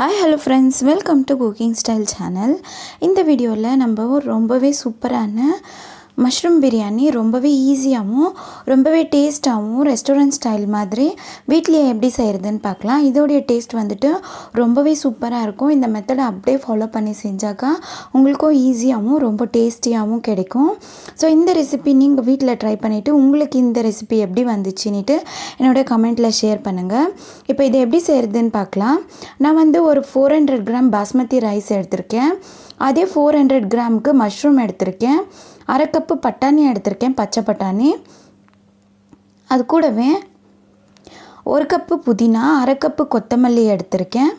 Hi hello friends, welcome to cooking style channel. இந்த வீடியோவில் நம்ம ரொம்பவே சூப்பரான மஷ்ரூம் பிரியாணி ரொம்பவே ஈஸியாகவும் ரொம்பவே டேஸ்ட்டாகவும் ரெஸ்டாரண்ட் ஸ்டைல் மாதிரி வீட்லேயே எப்படி செய்கிறதுன்னு பார்க்கலாம். இதோடைய டேஸ்ட் வந்துட்டு ரொம்பவே சூப்பராக இருக்கும். இந்த மெத்தடை அப்படியே ஃபாலோ பண்ணி செஞ்சாக்கா உங்களுக்கும் ஈஸியாகவும் ரொம்ப டேஸ்டியாகவும் கிடைக்கும். ஸோ இந்த ரெசிபி நீங்கள் வீட்டில் ட்ரை பண்ணிவிட்டு உங்களுக்கு இந்த ரெசிபி எப்படி வந்துச்சுன்னுட்டு என்னோடய கமெண்ட்டில் ஷேர் பண்ணுங்கள். இப்போ இதை எப்படி செய்கிறதுன்னு பார்க்கலாம். நான் வந்து ஒரு 400 கிராம் பாஸ்மதி ரைஸ் எடுத்திருக்கேன். அதே 400 கிராமுக்கு மஷ்ரூம் எடுத்திருக்கேன். அரை கப்பு பட்டாணி எடுத்திருக்கேன், பச்சை பட்டாணி. அது கூடவே ஒரு கப்பு புதினா, அரை கப்பு கொத்தமல்லி எடுத்திருக்கேன்.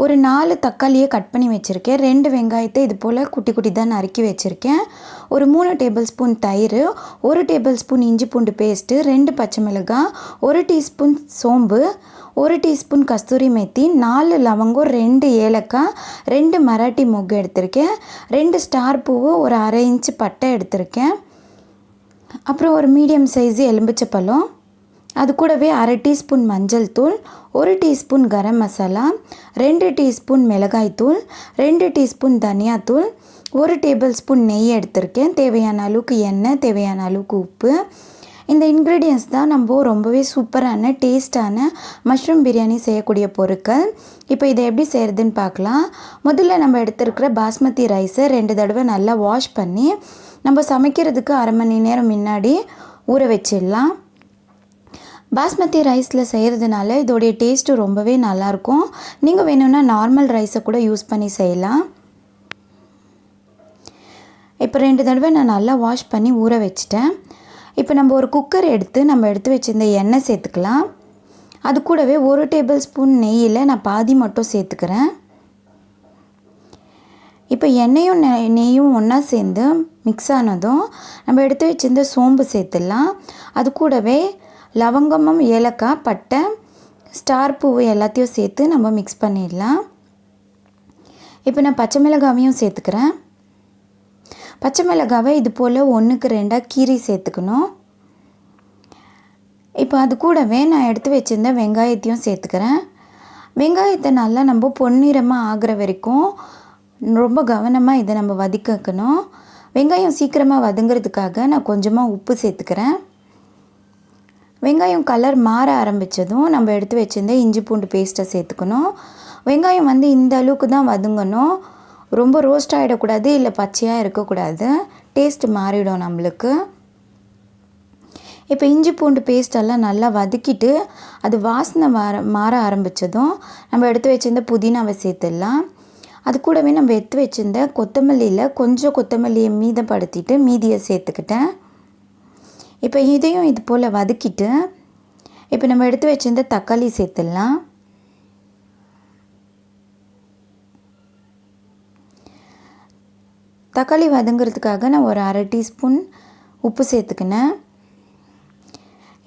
ஒரு 4 தக்காளியை கட் பண்ணி வச்சுருக்கேன். 2 வெங்காயத்தை இது போல் குட்டி குட்டி தான் நறுக்கி வச்சுருக்கேன். ஒரு 3 டேபிள் ஸ்பூன் தயிர், 1 டேபிள் ஸ்பூன் இஞ்சி பூண்டு பேஸ்ட்டு, 2 பச்சை மிளகாய், 1 டீஸ்பூன் சோம்பு, 1 டீஸ்பூன் கஸ்தூரி மெத்தி, 4 லவங்கம், 2 ஏலக்காய், 2 மராட்டி மொக்கு எடுத்திருக்கேன், 2 ஸ்டார் பூவு, ஒரு அரை இன்ச்சு பட்டை எடுத்திருக்கேன். அப்புறம் ஒரு மீடியம் சைஸு எலும்பிச்சப்பழம். அது கூடவே அரை டீஸ்பூன் மஞ்சள் தூள், 1 டீஸ்பூன் கரம் மசாலா, 2 டீஸ்பூன் மிளகாய்த்தூள், 2 டீஸ்பூன் தனியாத்தூள், 1 டேபிள் ஸ்பூன் நெய் எடுத்திருக்கேன். தேவையான அளவுக்கு எண்ணெய், தேவையான அளவுக்கு உப்பு. இந்த இன்க்ரீடியன்ஸ் தான் நம்ம ரொம்பவே சூப்பரான டேஸ்டான மஷ்ரூம் பிரியாணி செய்யக்கூடிய பொருட்கள். இப்போ இதை எப்படி செய்கிறதுன்னு பார்க்கலாம். முதல்ல நம்ம எடுத்துருக்கிற பாஸ்மதி ரைஸை 2 தடவை நல்லா வாஷ் பண்ணி நம்ம சமைக்கிறதுக்கு அரை மணி நேரம் முன்னாடி ஊற வச்சிடலாம். பாஸ்மதி ரைஸில் செய்கிறதுனால இதோடைய டேஸ்ட்டு ரொம்பவே நல்லாயிருக்கும். நீங்கள் வேணும்னா நார்மல் ரைஸை கூட யூஸ் பண்ணி செய்யலாம். இப்போ 2 தடவை நான் நல்லா வாஷ் பண்ணி ஊற வச்சிட்டேன். இப்போ நம்ம ஒரு குக்கர் எடுத்து வச்சுருந்த எண்ணெய் சேர்த்துக்கலாம். அது கூடவே 1 டேபிள் ஸ்பூன் நெய்யில் நான் பாதி மட்டும் சேர்த்துக்கிறேன். இப்போ எண்ணெயும் நெய்யும் ஒன்றா சேர்ந்து மிக்ஸ் ஆனதும் நம்ம எடுத்து வச்சுருந்த சோம்பு சேர்த்துடலாம். அது கூடவே லவங்கமும் ஏலக்காய், பட்டை, ஸ்டார் பூவு எல்லாத்தையும் சேர்த்து நம்ம மிக்ஸ் பண்ணிடலாம். இப்போ நான் பச்சை மிளகாவையும் சேர்த்துக்கிறேன். பச்சை மிளகாவை இது போல் 1க்கு 2 கீரி சேர்த்துக்கணும். இப்போ அது கூடவே நான் எடுத்து வச்சுருந்த வெங்காயத்தையும் சேர்த்துக்கிறேன். வெங்காயத்தை நல்லா நம்ம பொன்னிறமாக ஆகிற வரைக்கும் ரொம்ப கவனமாக இதை நம்ம வதக்கணும். வெங்காயம் சீக்கிரமாக வதங்கிறதுக்காக நான் கொஞ்சமாக உப்பு சேர்த்துக்கிறேன். வெங்காயம் கலர் மாற ஆரம்பித்ததும் நம்ம எடுத்து வச்சுருந்த இஞ்சி பூண்டு பேஸ்ட்டை சேர்த்துக்கணும். வெங்காயம் வந்து இந்த அளவுக்கு தான் வதங்கணும். ரொம்ப ரோஸ்ட் ஆகிடக்கூடாது, இல்லை பச்சையாக இருக்கக்கூடாது. டேஸ்ட் மாறிடும் நம்மளுக்கு. இப்போ இஞ்சி பூண்டு பேஸ்டெல்லாம் நல்லா வதக்கிட்டு அது வாசனை மாற ஆரம்பித்ததும் நம்ம எடுத்து வச்சுருந்த புதினாவை சேர்த்துடலாம். அது கூடவே நம்ம எடுத்து வச்சுருந்த கொத்தமல்லியில் கொஞ்சம் கொத்தமல்லியை மீதப்படுத்திட்டு மீதியை சேர்த்துக்கிட்டேன். இப்போ இதையும் இது போல் வதக்கிட்டு இப்போ நம்ம எடுத்து வச்சுருந்த தக்காளி சேர்த்துடலாம். தக்காளி வதங்கிறதுக்காக நான் ஒரு அரை டீஸ்பூன் உப்பு சேர்த்துக்கினேன்.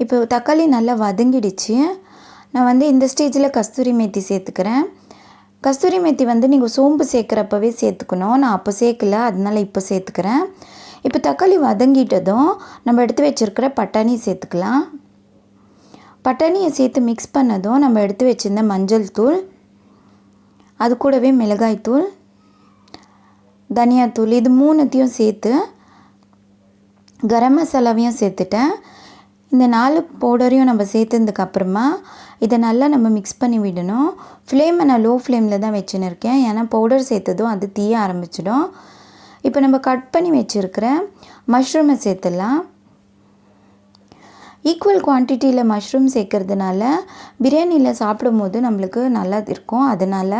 இப்போ தக்காளி நல்லா வதங்கிடுச்சு. நான் வந்து இந்த ஸ்டேஜில் கஸ்தூரி மேத்தி சேர்த்துக்கிறேன். கஸ்தூரி மேத்தி வந்து நீங்கள் சோம்பு சேர்க்குறப்பவே சேர்த்துக்கணும். நான் அப்போ சேர்க்கல, அதனால் இப்போ சேர்த்துக்கிறேன். இப்போ தக்காளி வதங்கிட்டதும் நம்ம எடுத்து வச்சுருக்கிற பட்டாணி சேர்த்துக்கலாம். பட்டாணியை சேர்த்து மிக்ஸ் பண்ணதும் நம்ம எடுத்து வச்சுருந்த மஞ்சள் தூள், அது கூடவே மிளகாய்த்தூள், தனியாத்தூள், இது 3த்தையும் சேர்த்து கரம் மசாலாவையும் சேர்த்துட்டேன். இந்த 4 பவுடரையும் நம்ம சேர்த்ததுக்கப்புறமா இதை நல்லா நம்ம மிக்ஸ் பண்ணி விடணும். ஃப்ளேமை நான் லோ ஃப்ளேமில் தான் வச்சுன்னு இருக்கேன், ஏன்னா பவுடர் சேர்த்ததும் அது தீய ஆரம்பிச்சிடும். இப்போ நம்ம கட் பண்ணி வச்சுருக்கிற மஷ்ரூமை சேர்த்துடலாம். ஈக்குவல் குவான்டிட்டியில் மஷ்ரூம் சேர்க்கறதுனால பிரியாணியில் சாப்பிடும் போது நம்மளுக்கு நல்லா இருக்கும். அதனால்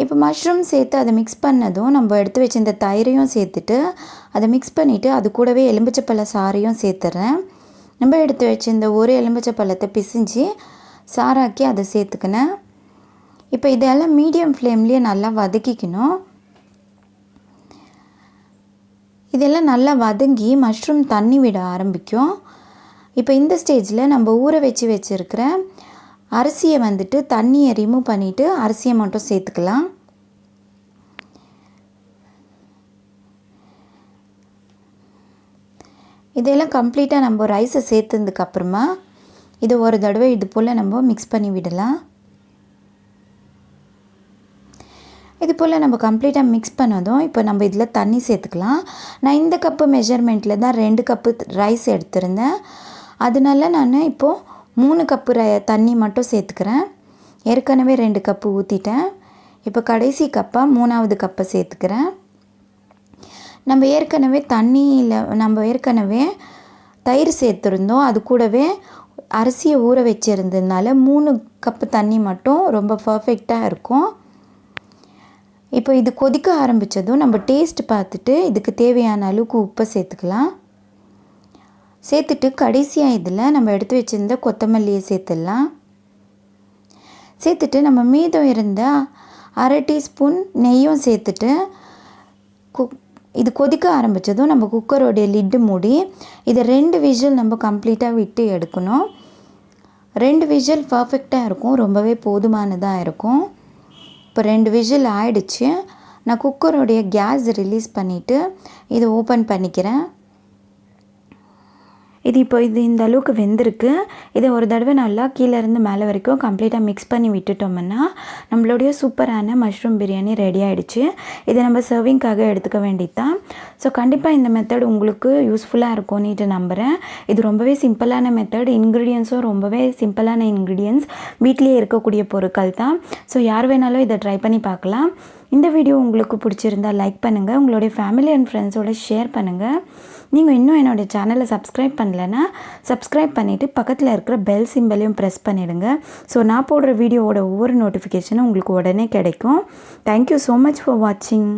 இப்போ மஷ்ரூம் சேர்த்து அதை மிக்ஸ் பண்ணதும் நம்ம எடுத்து வச்சு இந்த தயிரையும் சேர்த்துட்டு அதை மிக்ஸ் பண்ணிவிட்டு அது கூடவே எலும்பிச்சப்பழ சாறையும் சேர்த்துறேன். நம்ம எடுத்து வச்சு இந்த ஒரு எலும்பிச்சப்பழத்தை பிசிஞ்சு சாறாக்கி அதை சேர்த்துக்கினேன். இப்போ இதெல்லாம் மீடியம் ஃப்ளேம்லேயே நல்லா வதக்கிக்கணும். இதெல்லாம் நல்லா வதங்கி மஷ்ரூம் தண்ணி விட ஆரம்பிக்கும். இப்போ இந்த ஸ்டேஜில் நம்ம ஊற வச்சுருக்கிற அரிசியை வந்துட்டு தண்ணியை ரிமூவ் பண்ணிவிட்டு அரிசியை மட்டும் சேர்த்துக்கலாம். இதெல்லாம் கம்ப்ளீட்டாக நம்ம ரைஸை சேர்த்ததுக்கப்புறமா இதை ஒரு தடவை இது போல் நம்ம மிக்ஸ் பண்ணி விடலாம். இது போல் நம்ம கம்ப்ளீட்டாக மிக்ஸ் பண்ணதும் இப்போ நம்ம இதில் தண்ணி சேர்த்துக்கலாம். நான் இந்த கப்பு மெஷர்மெண்ட்டில் தான் 2 கப்பு ரைஸ் எடுத்திருந்தேன். அதனால நான் இப்போது 3 கப்பு தண்ணி மட்டும் சேர்த்துக்கிறேன். ஏற்கனவே 2 கப்பு ஊற்றிட்டேன். இப்போ கடைசி கப்பாக 3வது கப்பை சேர்த்துக்கிறேன். நம்ம ஏற்கனவே தயிர் சேர்த்துருந்தோம். அது கூடவே அரிசியை ஊற வச்சுருந்ததுனால 3 கப்பு தண்ணி மட்டும் ரொம்ப பர்ஃபெக்டாக இருக்கும். இப்போ இது கொதிக்க ஆரம்பித்ததும் நம்ம டேஸ்ட் பார்த்துட்டு இதுக்கு தேவையான அளவுக்கு உப்பை சேர்த்துக்கலாம். சேர்த்துட்டு கடைசியாக இதில் நம்ம எடுத்து வச்சுருந்த கொத்தமல்லியை சேர்த்துடலாம். சேர்த்துட்டு நம்ம மீதம் இருந்த 1/2 டீஸ்பூன் நெய்யும் சேர்த்துட்டு இது கொதிக்க ஆரம்பித்ததும் நம்ம குக்கரோடைய லிட்டு மூடி இதை 2 விசில் நம்ம கம்ப்ளீட்டாக விட்டு எடுக்கணும். 2 விசில் பர்ஃபெக்டாக இருக்கும், ரொம்பவே போதுமானதாக இருக்கும். இப்போ 2 விசில் ஆயிடுச்சு. நான் குக்கரோடைய கேஸ் ரிலீஸ் பண்ணிவிட்டு இதை ஓப்பன் பண்ணிக்கிறேன். இது இந்த அளவுக்கு வெந்திருக்கு. இதை ஒரு தடவை நல்லா கீழேருந்து மேலே வரைக்கும் கம்ப்ளீட்டாக மிக்ஸ் பண்ணி விட்டுட்டோம்னா நம்மளுடைய சூப்பரான மஷ்ரூம் பிரியாணி ரெடி ஆகிடுச்சு. இதை நம்ம சர்விங்காக எடுத்துக்க வேண்டியதுதான். ஸோ கண்டிப்பாக இந்த மெத்தட் உங்களுக்கு யூஸ்ஃபுல்லாக இருக்கும்னுட்டு நம்புகிறேன். இது ரொம்பவே சிம்பிளான மெத்தட். இன்க்ரீடியன்ஸும் ரொம்பவே சிம்பிளான இன்க்ரீடியன்ஸ், வீட்டிலேயே இருக்கக்கூடிய பொருட்கள் தான். ஸோ யார் வேணாலும் இதை ட்ரை பண்ணி பார்க்கலாம். இந்த வீடியோ உங்களுக்கு பிடிச்சிருந்தால் லைக் பண்ணுங்கள், உங்களுடைய ஃபேமிலி அண்ட் ஃப்ரெண்ட்ஸோடு ஷேர் பண்ணுங்கள். நீங்கள் இன்னும் என்னோடய சேனலை சப்ஸ்கிரைப் பண்ணலைன்னா சப்ஸ்கிரைப் பண்ணிவிட்டு பக்கத்தில் இருக்கிற பெல் சிம்பலையும் ப்ரெஸ் பண்ணிவிடுங்க. ஸோ நான் போடுற வீடியோவோட ஒவ்வொரு நோட்டிஃபிகேஷனும் உங்களுக்கு உடனே கிடைக்கும். தேங்க்யூ ஸோ மச் ஃபார் வாட்சிங்.